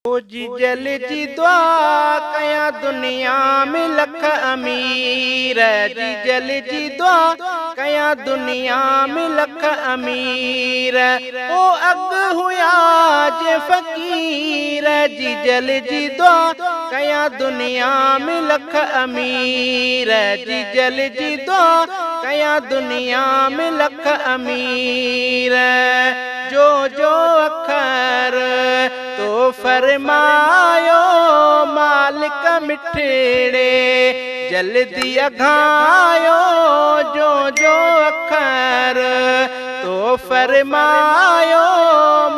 ओ जी जल जी दुआ कया दुनिया में लख अमीर। जी जल जी दुआ कया दुनिया में लख अमीर। ओ अग हुया जे फकीर। जी जल जी दुआ कया दुनिया में लख अमीर। जी जल जी दुआ कया दुनिया में लख अमीर। जो जो अखर तो फरमायो मालिक मिठड़े जल्दी अघायो। जो जो अखर तो फरमायो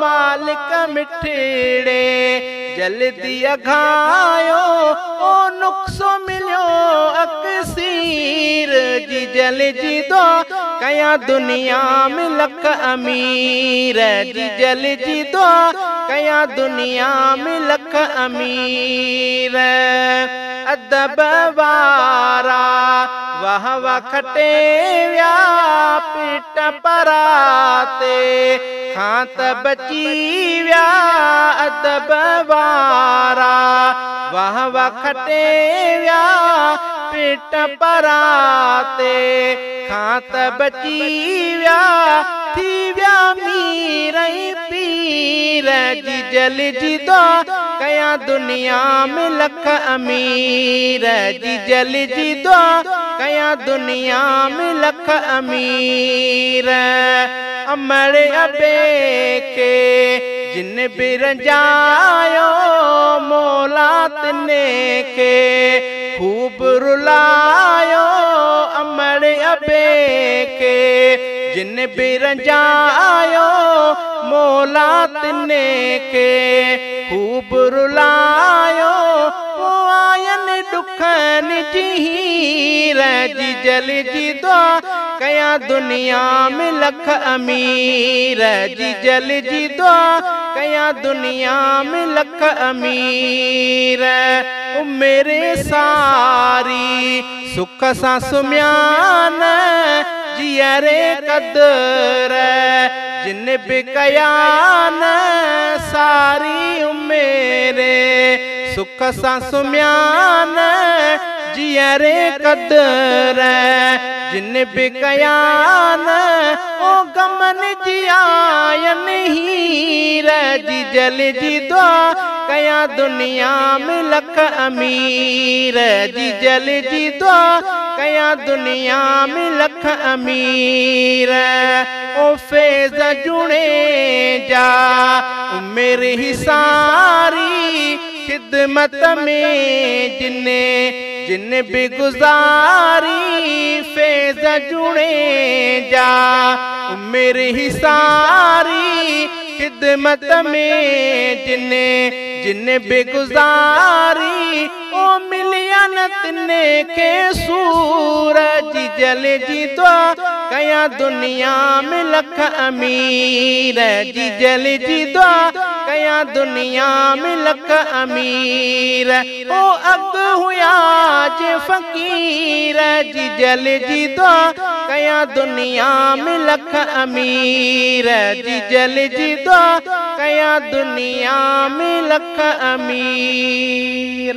मालिक मिठड़े जल्दी अघायो। ओ नुक्सो मिलियो अक्सीर। जी जल जी दुआ कया दुनिया में लख अमीर। जी जल जी दुआ कया दुनिया में लख अमीर। अदब वारा वाह वाह खटे व्या पिट पराते खां त बची व्या। अदब वारा वाह वाह खटे व्या पिट पराते खां त बची व्या। थी व्या मीर पीर। जी जल जी दुआ कया दुनिया में लख अमीर। जी जल जी दुआ कया दुनिया में लख अमीर। अमर अबे के जिन बिरजायो मौला तने के खूब रुलायो। अमर अबे के जिन बिरजायो मौला तने के खूब रुलायो। वो आयन दुखन जी हीर। जी जल जी दुआ कया दुनिया में लख अमीर। जी जल जी दुआ कया दुनिया में लख अमीर। मेरे सारी सुख सा सुम्यान जियरे कदर जिन बिकयान सारी मेरे सुख सा सुम्यान जियरे कदर जिन बिकयान। ओ गमन जियायन हीर। जी जल जी दुआ कया दुनिया में लख अमीर। जी जल जी दुआ कया दुनिया में लख अमीर। ओ फैज़ जुड़े जा मेरी ही सारी खिदमत में जिन्ने जिन भी गुजारी। फैज़ जुड़े जा मेरी ही सारी खिदमत में जिन्ने जिन भी गुजारी। ओ मिलियन तने के सूर। जी जल जी दुआ कया दुनिया में लख अमीर। जी जल जी दुआ कया दुनिया में लख अमीर। ओ अग हुया जे फकीर। जी जल जी दुआ कया दुनिया में लख अमीर। जी जल जी दुआ कया दुनिया में लख अमीर।